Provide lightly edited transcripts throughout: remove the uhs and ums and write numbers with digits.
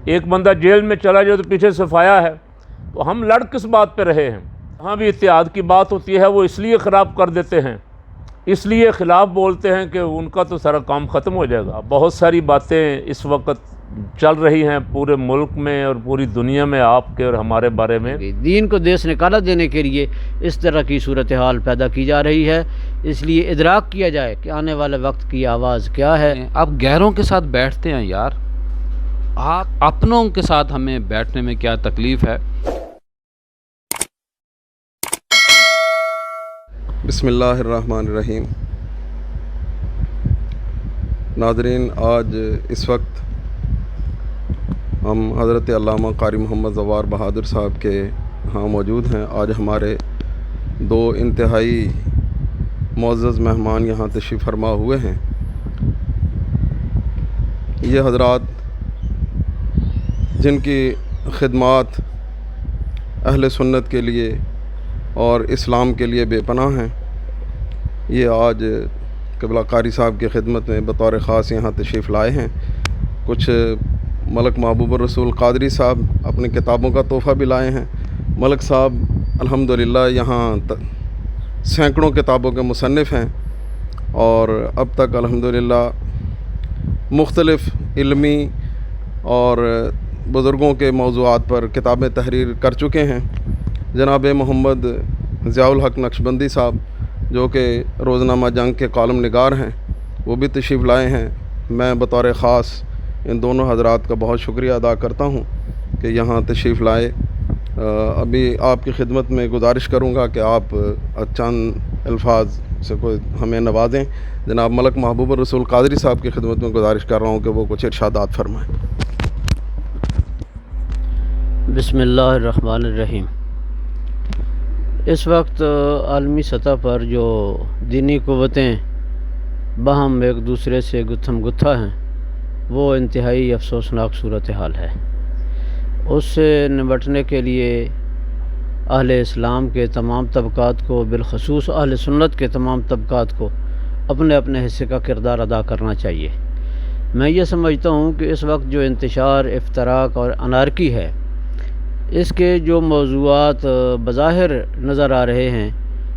ایک بندہ جیل میں چلا جائے تو پیچھے صفایا ہے، تو ہم لڑ کس بات پہ رہے ہیں؟ ہاں بھی اتحاد کی بات ہوتی ہے وہ اس لیے خراب کر دیتے ہیں، اس لیے خلاف بولتے ہیں کہ ان کا تو سارا کام ختم ہو جائے گا۔ بہت ساری باتیں اس وقت چل رہی ہیں پورے ملک میں اور پوری دنیا میں آپ کے اور ہمارے بارے میں۔ دین کو دیس نکالا دینے کے لیے اس طرح کی صورتحال پیدا کی جا رہی ہے، اس لیے ادراک کیا جائے کہ آنے والے وقت کی آواز کیا ہے۔ آپ غیروں کے ساتھ بیٹھتے ہیں یار، آپ اپنوں کے ساتھ ہمیں بیٹھنے میں کیا تکلیف ہے؟ بسم اللہ الرحمن الرحیم۔ ناظرین، آج اس وقت ہم حضرت علامہ قاری محمد زوار بہادر صاحب کے ہاں موجود ہیں۔ آج ہمارے دو انتہائی معزز مہمان یہاں تشریف فرما ہوئے ہیں۔ یہ حضرات جن کی خدمات اہل سنت کے لیے اور اسلام کے لیے بے پناہ ہیں، یہ آج قبلہ قاری صاحب کی خدمت میں بطور خاص یہاں تشریف لائے ہیں۔ کچھ ملک محبوب الرسول قادری صاحب اپنی کتابوں کا تحفہ بھی لائے ہیں۔ ملک صاحب الحمدللہ یہاں سینکڑوں کتابوں کے مصنف ہیں اور اب تک الحمدللہ مختلف علمی اور بزرگوں کے موضوعات پر کتابیں تحریر کر چکے ہیں۔ جناب محمد ضیاء الحق نقشبندی صاحب جو کہ روزنامہ جنگ کے کالم نگار ہیں، وہ بھی تشریف لائے ہیں۔ میں بطور خاص ان دونوں حضرات کا بہت شکریہ ادا کرتا ہوں کہ یہاں تشریف لائے۔ ابھی آپ کی خدمت میں گزارش کروں گا کہ آپ چند الفاظ سے کوئی ہمیں نوازیں۔ جناب ملک محبوب الرسول قادری صاحب کی خدمت میں گزارش کر رہا ہوں کہ وہ کچھ ارشادات فرمائیں۔ بسم اللہ الرحمن الرحیم۔ اس وقت عالمی سطح پر جو دینی قوتیں باہم ایک دوسرے سے گتھم گتھا ہیں، وہ انتہائی افسوسناک صورتحال ہے۔ اس سے نمٹنے کے لیے اہل اسلام کے تمام طبقات کو، بالخصوص اہل سنت کے تمام طبقات کو اپنے اپنے حصے کا کردار ادا کرنا چاہیے۔ میں یہ سمجھتا ہوں کہ اس وقت جو انتشار، افتراق اور انارکی ہے، اس کے جو موضوعات بظاہر نظر آ رہے ہیں،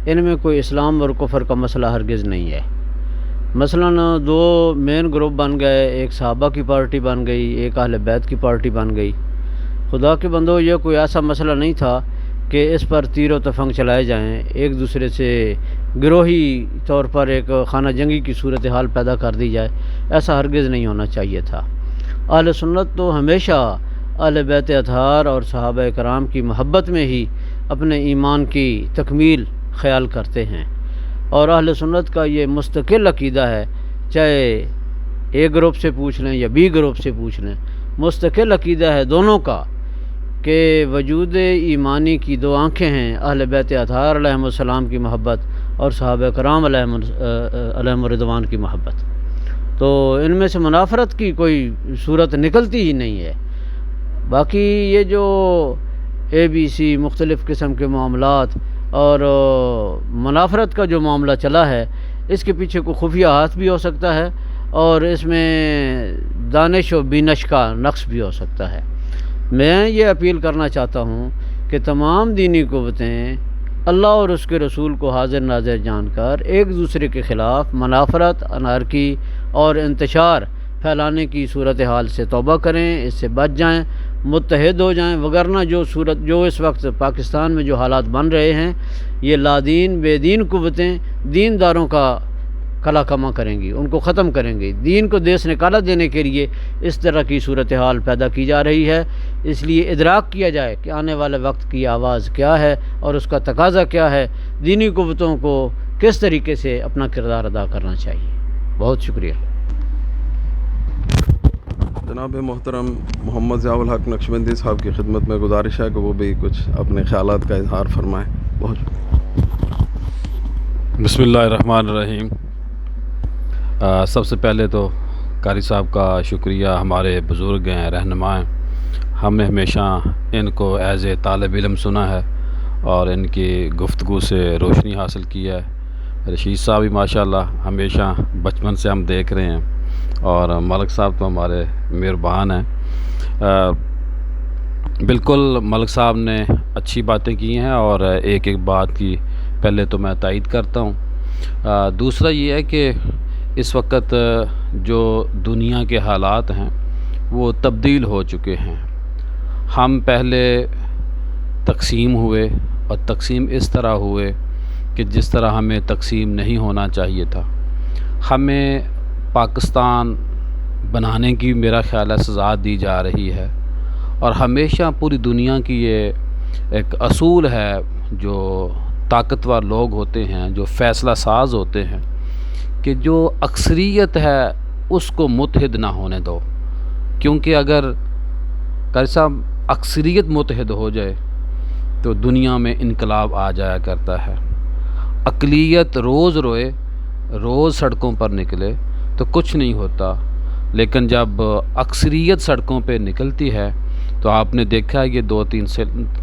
ان میں کوئی اسلام اور کفر کا مسئلہ ہرگز نہیں ہے۔ مثلاً دو مین گروپ بن گئے، ایک صحابہ کی پارٹی بن گئی، ایک اہل بیت کی پارٹی بن گئی۔ خدا کے بندو، یہ کوئی ایسا مسئلہ نہیں تھا کہ اس پر تیر و تفنگ چلائے جائیں، ایک دوسرے سے گروہی طور پر ایک خانہ جنگی کی صورتحال پیدا کر دی جائے۔ ایسا ہرگز نہیں ہونا چاہیے تھا۔ اہل سنت تو ہمیشہ اہل بیت اطہار اور صحابہ کرام کی محبت میں ہی اپنے ایمان کی تکمیل خیال کرتے ہیں، اور اہل سنت کا یہ مستقل عقیدہ ہے، چاہے اے گروپ سے پوچھ لیں یا بی گروپ سے پوچھ لیں، مستقل عقیدہ ہے دونوں کا کہ وجود ایمانی کی دو آنکھیں ہیں، اہل بیت اطہار علیہم السلام کی محبت اور صحابہ کرام علیہم رضوان کی محبت۔ تو ان میں سے منافرت کی کوئی صورت نکلتی ہی نہیں ہے۔ باقی یہ جو اے بی سی مختلف قسم کے معاملات اور منافرت کا جو معاملہ چلا ہے، اس کے پیچھے کوئی خفیہ ہاتھ بھی ہو سکتا ہے اور اس میں دانش و بینش کا نقص بھی ہو سکتا ہے۔ میں یہ اپیل کرنا چاہتا ہوں کہ تمام دینی قوتیں اللہ اور اس کے رسول کو حاضر ناظر جان کر ایک دوسرے کے خلاف منافرت، انارکی اور انتشار پھیلانے کی صورتحال سے توبہ کریں، اس سے بچ جائیں، متحد ہو جائیں، وگرنہ جو اس وقت پاکستان میں جو حالات بن رہے ہیں، یہ لادین بے دین قوتیں دینداروں کا کلا کما کریں گی، ان کو ختم کریں گی۔ دین کو دیس نکالا دینے کے لیے اس طرح کی صورتحال پیدا کی جا رہی ہے، اس لیے ادراک کیا جائے کہ آنے والے وقت کی آواز کیا ہے اور اس کا تقاضا کیا ہے، دینی قوتوں کو کس طریقے سے اپنا کردار ادا کرنا چاہیے۔ بہت شکریہ۔ جناب محترم محمد ضیاء الحق نقشبندی صاحب کی خدمت میں گزارش ہے کہ وہ بھی کچھ اپنے خیالات کا اظہار فرمائیں۔ بہت بسم اللہ الرحمن الرحیم۔ سب سے پہلے تو قاری صاحب کا شکریہ، ہمارے بزرگ ہیں، رہنما ہیں، ہم نے ہمیشہ ان کو ایز اے طالب علم سنا ہے اور ان کی گفتگو سے روشنی حاصل کی ہے۔ رشید صاحب بھی ماشاءاللہ ہمیشہ بچپن سے ہم دیکھ رہے ہیں، اور ملک صاحب تو ہمارے مہربان ہیں۔ بالکل ملک صاحب نے اچھی باتیں کی ہیں اور ایک ایک بات کی پہلے تو میں تائید کرتا ہوں۔ دوسرا یہ ہے کہ اس وقت جو دنیا کے حالات ہیں وہ تبدیل ہو چکے ہیں۔ ہم پہلے تقسیم ہوئے اور تقسیم اس طرح ہوئے کہ جس طرح ہمیں تقسیم نہیں ہونا چاہیے تھا۔ ہمیں پاکستان بنانے کی میرا خیال ہے سزا دی جا رہی ہے، اور ہمیشہ پوری دنیا کی یہ ایک اصول ہے، جو طاقتور لوگ ہوتے ہیں، جو فیصلہ ساز ہوتے ہیں، کہ جو اکثریت ہے اس کو متحد نہ ہونے دو، کیونکہ اگر قاری صاحب اکثریت متحد ہو جائے تو دنیا میں انقلاب آ جایا کرتا ہے۔ اقلیت روز روئے، روز سڑکوں پر نکلے تو کچھ نہیں ہوتا، لیکن جب اکثریت سڑکوں پہ نکلتی ہے تو آپ نے دیکھا یہ 2-3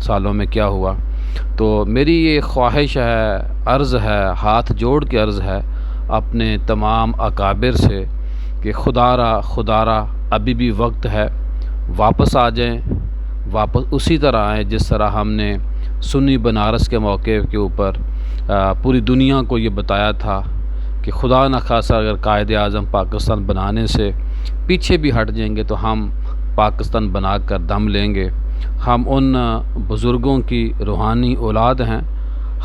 سالوں میں کیا ہوا۔ تو میری یہ خواہش ہے، عرض ہے، ہاتھ جوڑ کے عرض ہے اپنے تمام اکابر سے کہ خدا را ابھی بھی وقت ہے، واپس آ جائیں، واپس اسی طرح آئیں جس طرح ہم نے سنی بنارس کے موقع کے اوپر پوری دنیا کو یہ بتایا تھا کہ خدا نخواستہ اگر قائد اعظم پاکستان بنانے سے پیچھے بھی ہٹ جائیں گے تو ہم پاکستان بنا کر دم لیں گے۔ ہم ان بزرگوں کی روحانی اولاد ہیں،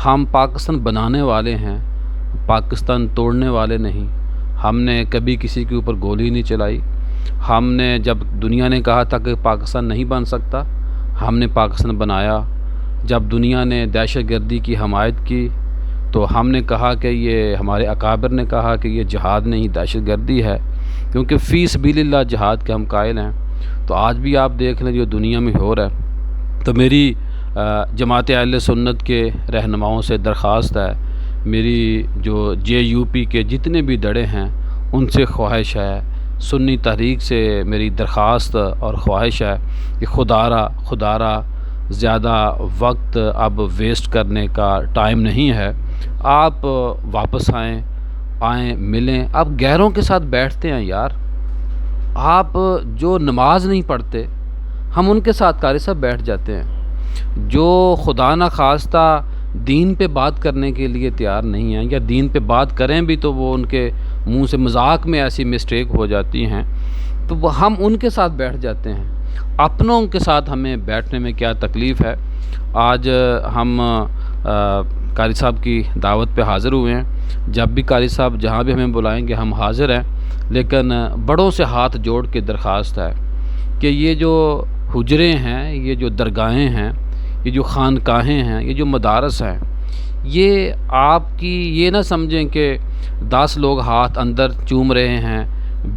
ہم پاکستان بنانے والے ہیں، پاکستان توڑنے والے نہیں۔ ہم نے کبھی کسی کے اوپر گولی نہیں چلائی۔ ہم نے جب دنیا نے کہا تھا کہ پاکستان نہیں بن سکتا، ہم نے پاکستان بنایا۔ جب دنیا نے دہشت گردی کی حمایت کی تو ہم نے کہا کہ یہ ہمارے اکابر نے کہا کہ یہ جہاد نہیں دہشت گردی ہے، کیونکہ فی سبیل اللہ جہاد کے ہم قائل ہیں۔ تو آج بھی آپ دیکھ لیں جو دنیا میں ہو رہا ہے۔ تو میری جماعت اہل سنت کے رہنماؤں سے درخواست ہے، میری جو JUP کے جتنے بھی دڑے ہیں ان سے خواہش ہے، سنی تحریک سے میری درخواست اور خواہش ہے کہ خدا را زیادہ وقت اب ویسٹ کرنے کا ٹائم نہیں ہے۔ آپ واپس آئیں ملیں۔ آپ غیروں کے ساتھ بیٹھتے ہیں یار، آپ جو نماز نہیں پڑھتے ہم ان کے ساتھ قاری صاحب بیٹھ جاتے ہیں، جو خدا نخواستہ دین پہ بات کرنے کے لیے تیار نہیں ہیں، یا دین پہ بات کریں بھی تو وہ ان کے منہ سے مذاق میں ایسی مسٹیک ہو جاتی ہیں، تو وہ ہم ان کے ساتھ بیٹھ جاتے ہیں۔ اپنوں کے ساتھ ہمیں بیٹھنے میں کیا تکلیف ہے؟ آج ہم قاری صاحب کی دعوت پہ حاضر ہوئے ہیں۔ جب بھی قاری صاحب جہاں بھی ہمیں بلائیں گے ہم حاضر ہیں، لیکن بڑوں سے ہاتھ جوڑ کے درخواست ہے کہ یہ جو حجرے ہیں، یہ جو درگاہیں ہیں، یہ جو خانقاہیں ہیں، یہ جو مدارس ہیں، یہ آپ کی یہ نہ سمجھیں کہ 10 لوگ ہاتھ اندر چوم رہے ہیں،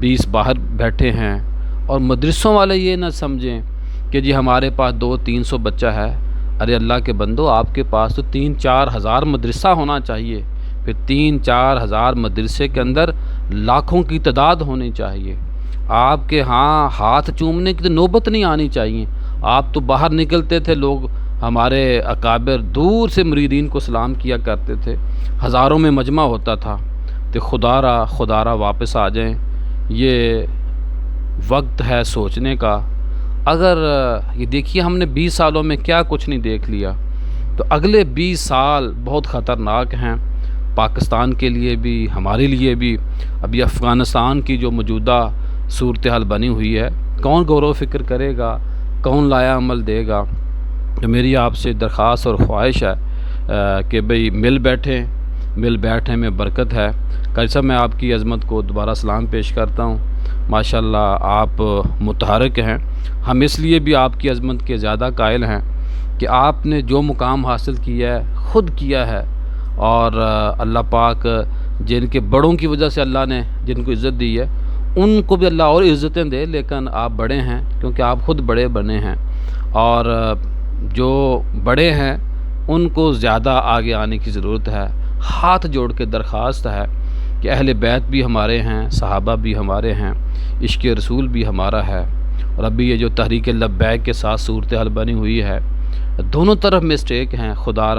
20 باہر بیٹھے ہیں، اور مدرسوں والے یہ نہ سمجھیں کہ جی ہمارے پاس 200-300 بچہ ہے۔ ارے اللہ کے بندو، آپ کے پاس تو 3-4 ہزار مدرسہ ہونا چاہیے، پھر 3-4 ہزار مدرسے کے اندر لاکھوں کی تعداد ہونی چاہیے۔ آپ کے ہاں ہاتھ چومنے کی تو نوبت نہیں آنی چاہیے۔ آپ تو باہر نکلتے تھے، لوگ ہمارے اکابر دور سے مریدین کو سلام کیا کرتے تھے، ہزاروں میں مجمع ہوتا تھا۔ تو خدا را واپس آ جائیں، یہ وقت ہے سوچنے کا۔ اگر یہ دیکھیے ہم نے 20 سالوں میں کیا کچھ نہیں دیکھ لیا، تو اگلے 20 سال بہت خطرناک ہیں پاکستان کے لیے بھی، ہمارے لیے بھی۔ ابھی افغانستان کی جو موجودہ صورتحال بنی ہوئی ہے، کون غور و فکر کرے گا، کون لایا عمل دے گا؟ تو میری آپ سے درخواست اور خواہش ہے کہ بھئی مل بیٹھیں میں برکت ہے۔ قاری صاحب میں آپ کی عظمت کو دوبارہ سلام پیش کرتا ہوں۔ ماشاءاللہ آپ متحرک ہیں، ہم اس لیے بھی آپ کی عظمت کے زیادہ قائل ہیں کہ آپ نے جو مقام حاصل کیا ہے خود کیا ہے، اور اللہ پاک جن کے بڑوں کی وجہ سے اللہ نے جن کو عزت دی ہے ان کو بھی اللہ اور عزتیں دے، لیکن آپ بڑے ہیں کیونکہ آپ خود بڑے بنے ہیں، اور جو بڑے ہیں ان کو زیادہ آگے آنے کی ضرورت ہے۔ ہاتھ جوڑ کے درخواست ہے کہ اہل بیت بھی ہمارے ہیں، صحابہ بھی ہمارے ہیں، عشق رسول بھی ہمارا ہے، اور ابھی یہ جو تحریک لبیک کے ساتھ صورتحال بنی ہوئی ہے، دونوں طرف مسٹیک ہیں۔ خدا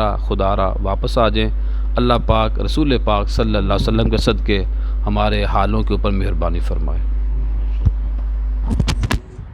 را واپس آ جائیں۔ اللہ پاک رسول پاک صلی اللہ علیہ وسلم کے صدقے ہمارے حالوں کے اوپر مہربانی فرمائے۔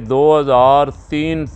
2003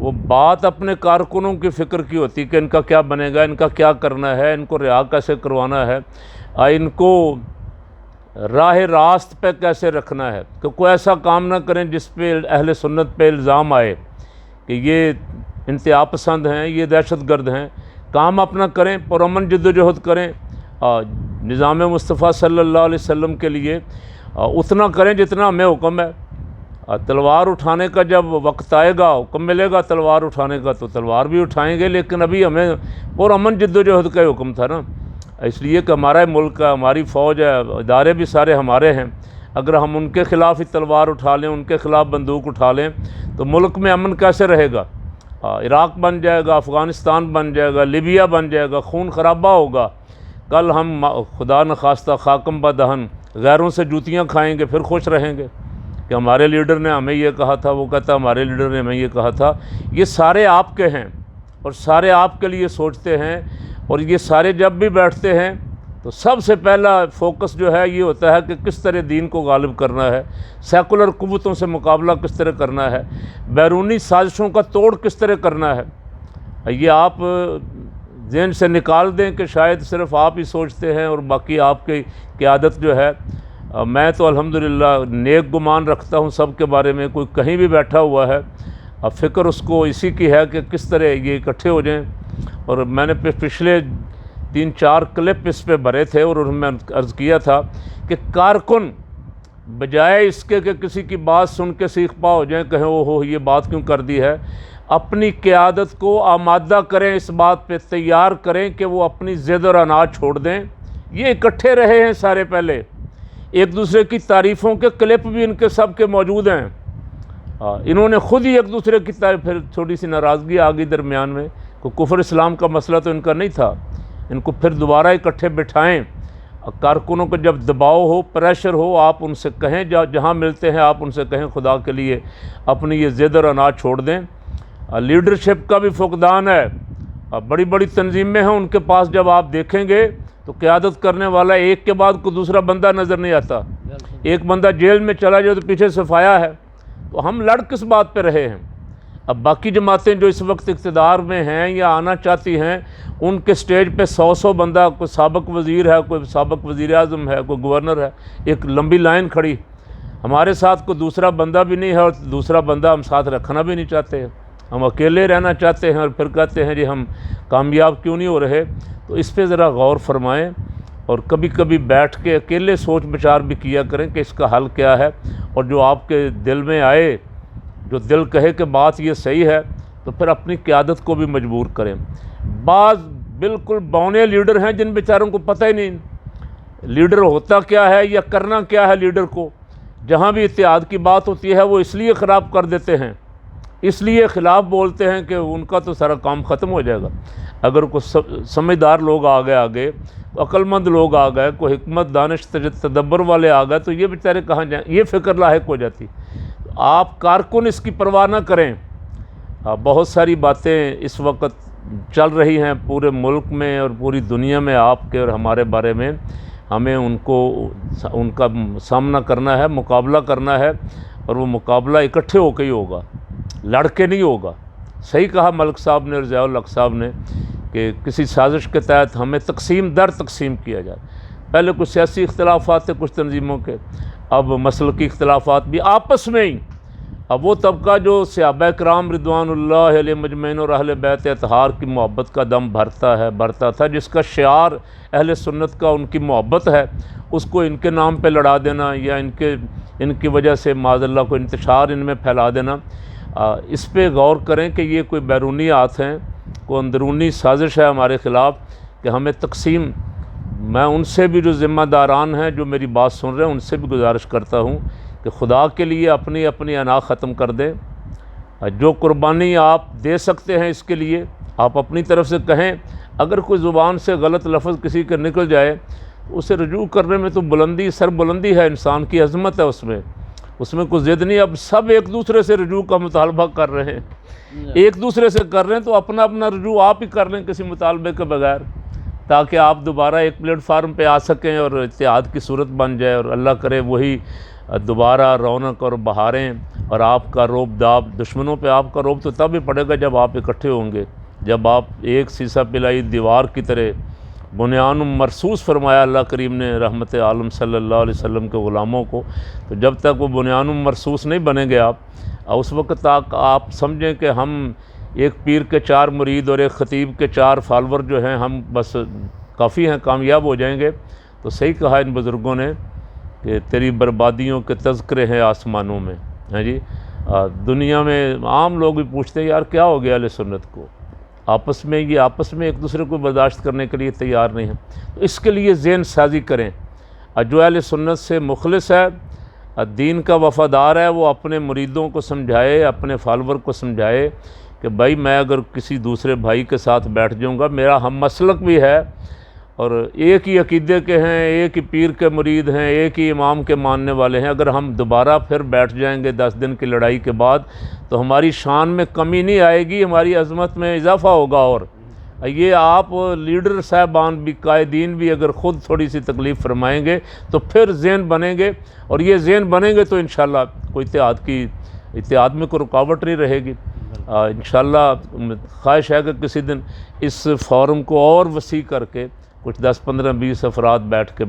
وہ بات اپنے کارکنوں کی فکر کی ہوتی کہ ان کا کیا بنے گا، ان کا کیا کرنا ہے، ان کو رہا کیسے کروانا ہے، ان کو راہ راست پہ کیسے رکھنا ہے، کہ کوئی ایسا کام نہ کریں جس پہ اہل سنت پہ الزام آئے کہ یہ انتہا پسند ہیں، یہ دہشت گرد ہیں۔ کام اپنا کریں، پرامن جد و جہد کریں، نظام مصطفیٰ صلی اللہ علیہ وسلم کے لیے اتنا کریں جتنا ہمیں حکم ہے۔ تلوار اٹھانے کا جب وقت آئے گا، حکم ملے گا تلوار اٹھانے کا، تو تلوار بھی اٹھائیں گے، لیکن ابھی ہمیں پرامن جد و جہد کا حکم تھا نا، اس لیے کہ ہمارا ملک ہے، ہماری فوج ہے، ادارے بھی سارے ہمارے ہیں۔ اگر ہم ان کے خلاف ہی تلوار اٹھا لیں، ان کے خلاف بندوق اٹھا لیں، تو ملک میں امن کیسے رہے گا؟ عراق بن جائے گا، افغانستان بن جائے گا، لیبیا بن جائے گا، خون خرابہ ہوگا۔ کل ہم خدا نخواستہ خاکم بدہن غیروں سے جوتیاں کھائیں گے، پھر خوش رہیں گے کہ ہمارے لیڈر نے ہمیں یہ کہا تھا، وہ کہتا ہمارے لیڈر نے ہمیں یہ کہا تھا۔ یہ سارے آپ کے ہیں اور سارے آپ کے لیے سوچتے ہیں، اور یہ سارے جب بھی بیٹھتے ہیں تو سب سے پہلا فوکس جو ہے یہ ہوتا ہے کہ کس طرح دین کو غالب کرنا ہے، سیکولر قوتوں سے مقابلہ کس طرح کرنا ہے، بیرونی سازشوں کا توڑ کس طرح کرنا ہے۔ یہ آپ ذہن سے نکال دیں کہ شاید صرف آپ ہی سوچتے ہیں اور باقی آپ کی قیادت جو ہے، میں تو الحمدللہ نیک گمان رکھتا ہوں سب کے بارے میں، کوئی کہیں بھی بیٹھا ہوا ہے اب فکر اس کو اسی کی ہے کہ کس طرح یہ اکٹھے ہو جائیں۔ اور میں نے پچھلے 3-4 کلپ اس پہ بھرے تھے اور ان میں عرض کیا تھا کہ کارکن بجائے اس کے کہ کسی کی بات سن کے سیخ پا ہو جائیں، کہیں اوہ یہ بات کیوں کر دی ہے، اپنی قیادت کو آمادہ کریں، اس بات پہ تیار کریں کہ وہ اپنی ضد اور عناد چھوڑ دیں۔ یہ اکٹھے رہے ہیں سارے، پہلے ایک دوسرے کی تعریفوں کے کلپ بھی ان کے سب کے موجود ہیں، انہوں نے خود ہی ایک دوسرے کی تعریف، پھر تھوڑی سی ناراضگی آ گئی درمیان میں، کوئی کفر اسلام کا مسئلہ تو ان کا نہیں تھا، ان کو پھر دوبارہ اکٹھے بٹھائیں، کارکنوں کو جب دباؤ ہو، پریشر ہو، آپ ان سے کہیں، جہاں ملتے ہیں آپ ان سے کہیں خدا کے لیے اپنی یہ ضد اور عناد چھوڑ دیں۔ لیڈرشپ کا بھی فقدان ہے، بڑی بڑی تنظیمیں ہیں، ان کے پاس جب آپ دیکھیں گے تو قیادت کرنے والا ایک کے بعد کوئی دوسرا بندہ نظر نہیں آتا، ایک بندہ جیل میں چلا جائے تو پیچھے صفایا ہے، تو ہم لڑ کس بات پہ رہے ہیں؟ اب باقی جماعتیں جو اس وقت اقتدار میں ہیں یا آنا چاہتی ہیں، ان کے سٹیج پہ 100 بندہ، کوئی سابق وزیر ہے، کوئی سابق وزیر اعظم ہے، کوئی گورنر ہے، ایک لمبی لائن کھڑی، ہمارے ساتھ کوئی دوسرا بندہ بھی نہیں ہے اور دوسرا بندہ ہم ساتھ رکھنا بھی نہیں چاہتے ہیں، ہم اکیلے رہنا چاہتے ہیں، اور پھر کہتے ہیں جی ہم کامیاب کیوں نہیں ہو رہے۔ تو اس پہ ذرا غور فرمائیں اور کبھی کبھی بیٹھ کے اکیلے سوچ بچار بھی کیا کریں کہ اس کا حل کیا ہے، اور جو آپ کے دل میں آئے، جو دل کہے کہ بات یہ صحیح ہے، تو پھر اپنی قیادت کو بھی مجبور کریں۔ بعض بالکل بونے لیڈر ہیں جن بیچاروں کو پتہ ہی نہیں لیڈر ہوتا کیا ہے یا کرنا کیا ہے لیڈر کو، جہاں بھی اتحاد کی بات ہوتی ہے وہ اس لیے خراب کر دیتے ہیں، اس لیے خلاف بولتے ہیں کہ ان کا تو سارا کام ختم ہو جائے گا۔ اگر کوئی سمجھدار لوگ آ گئے، آگے عقل مند لوگ آ گئے، کوئی حکمت دانش تدبر والے آ گئے، تو یہ بیچارے کہاں جائیں، یہ فکر لاحق ہو جاتی۔ آپ کارکن اس کی پرواہ نہ کریں۔ بہت ساری باتیں اس وقت چل رہی ہیں پورے ملک میں اور پوری دنیا میں آپ کے اور ہمارے بارے میں، ہمیں ان کا سامنا کرنا ہے، مقابلہ کرنا ہے، اور وہ مقابلہ اکٹھے ہو کے ہی ہوگا، لڑ کے نہیں ہوگا۔ صحیح کہا ملک صاحب نے اور ضیاء الحق صاحب نے کہ کسی سازش کے تحت ہمیں تقسیم در تقسیم کیا جائے۔ پہلے کچھ سیاسی اختلافات تھے کچھ تنظیموں کے، اب مسلکی اختلافات بھی آپس میں ہی۔ اب وہ طبقہ جو صحابہ کرام رضوان اللہ علیہ مجمعین اور اہل بیت اطہار کی محبت کا دم بھرتا تھا، جس کا شعار اہل سنت کا ان کی محبت ہے، اس کو ان کے نام پہ لڑا دینا یا ان کی وجہ سے معاذ اللہ کو انتشار ان میں پھیلا دینا، اس پہ غور کریں کہ یہ کوئی بیرونی ہاتھ ہیں، کوئی اندرونی سازش ہے ہمارے خلاف کہ ہمیں تقسیم۔ میں ان سے بھی جو ذمہ داران ہیں، جو میری بات سن رہے ہیں، ان سے بھی گزارش کرتا ہوں کہ خدا کے لیے اپنی انا ختم کر دیں۔ جو قربانی آپ دے سکتے ہیں اس کے لیے آپ اپنی طرف سے کہیں۔ اگر کوئی زبان سے غلط لفظ کسی کے نکل جائے، اسے رجوع کرنے میں تو سر بلندی ہے، انسان کی عظمت ہے، اس میں کوئی ضد نہیں۔ اب سب ایک دوسرے سے رجوع کا مطالبہ کر رہے ہیں، ایک دوسرے سے کر رہے ہیں، تو اپنا رجوع آپ ہی کر لیں کسی مطالبے کے بغیر، تاکہ آپ دوبارہ ایک پلیٹ فارم پہ آ سکیں اور اتحاد کی صورت بن جائے، اور اللہ کرے وہی دوبارہ رونق اور بہاریں اور آپ کا روب داب، دشمنوں پہ آپ کا روب تو تب ہی پڑے گا جب آپ اکٹھے ہوں گے، جب آپ ایک سیسا پلائی دیوار کی طرح بنیان مرصوص فرمایا اللہ کریم نے رحمت عالم صلی اللہ علیہ وسلم کے غلاموں کو، تو جب تک وہ بنیان مرصوص نہیں بنیں گے آپ، اس وقت تک آپ سمجھیں کہ ہم ایک پیر کے 4 مرید اور ایک خطیب کے 4 فالور جو ہیں ہم بس کافی ہیں، کامیاب ہو جائیں گے۔ تو صحیح کہا ان بزرگوں نے کہ تیری بربادیوں کے تذکرے ہیں آسمانوں میں، ہاں جی۔ دنیا میں عام لوگ بھی پوچھتے ہیں یار کیا ہو گیا اہل سنت کو، آپس میں ایک دوسرے کو برداشت کرنے کے لیے تیار نہیں ہیں۔ تو اس کے لیے ذہن سازی کریں۔ جو اہل سنت سے مخلص ہے، دین کا وفادار ہے، وہ اپنے مریدوں کو سمجھائے، اپنے فالور کو سمجھائے کہ بھائی میں اگر کسی دوسرے بھائی کے ساتھ بیٹھ جاؤں گا، میرا ہم مسلک بھی ہے اور ایک ہی عقیدے کے ہیں، ایک ہی پیر کے مرید ہیں، ایک ہی امام کے ماننے والے ہیں، اگر ہم دوبارہ پھر بیٹھ جائیں گے 10 دن کی لڑائی کے بعد تو ہماری شان میں کمی نہیں آئے گی، ہماری عظمت میں اضافہ ہوگا۔ اور یہ آپ لیڈر صاحبان بھی، قائدین بھی اگر خود تھوڑی سی تکلیف فرمائیں گے تو پھر ذہن بنیں گے، اور یہ ذہن بنیں گے تو انشاءاللہ کوئی اتحاد میں کوئی رکاوٹ نہیں رہے گی۔ انشاءاللہ خواہش ہے کہ کسی دن اس فورم کو اور وسیع کر کے کچھ 10 15 20 افراد بیٹھ کے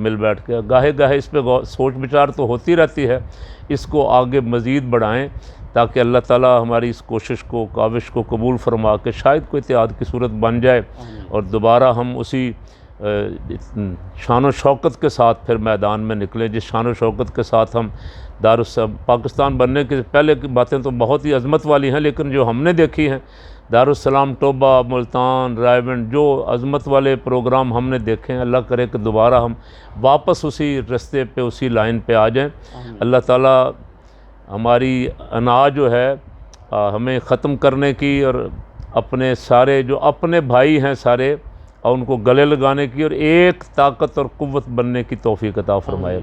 گاہے اس پہ سوچ بچار تو ہوتی رہتی ہے، اس کو آگے مزید بڑھائیں تاکہ اللہ تعالیٰ ہماری اس کوشش کو، کاوش کو قبول فرما کے شاید کوئی اتحاد کی صورت بن جائے اور دوبارہ ہم اسی شان و شوکت کے ساتھ پھر میدان میں نکلیں جس شان و شوکت کے ساتھ ہم پاکستان بننے کے پہلے کی باتیں تو بہت ہی عظمت والی ہیں، لیکن جو ہم نے دیکھی ہیں دارالسلام، ٹوبہ، ملتان، رائیونڈ، جو عظمت والے پروگرام ہم نے دیکھے ہیں، اللہ کرے کہ دوبارہ ہم واپس اسی رستے پہ، اسی لائن پہ آ جائیں۔ اللہ تعالیٰ ہماری انا جو ہے ہمیں ختم کرنے کی اور اپنے سارے جو اپنے بھائی ہیں سارے، اور ان کو گلے لگانے کی اور ایک طاقت اور قوت بننے کی توفیق عطا فرمائے۔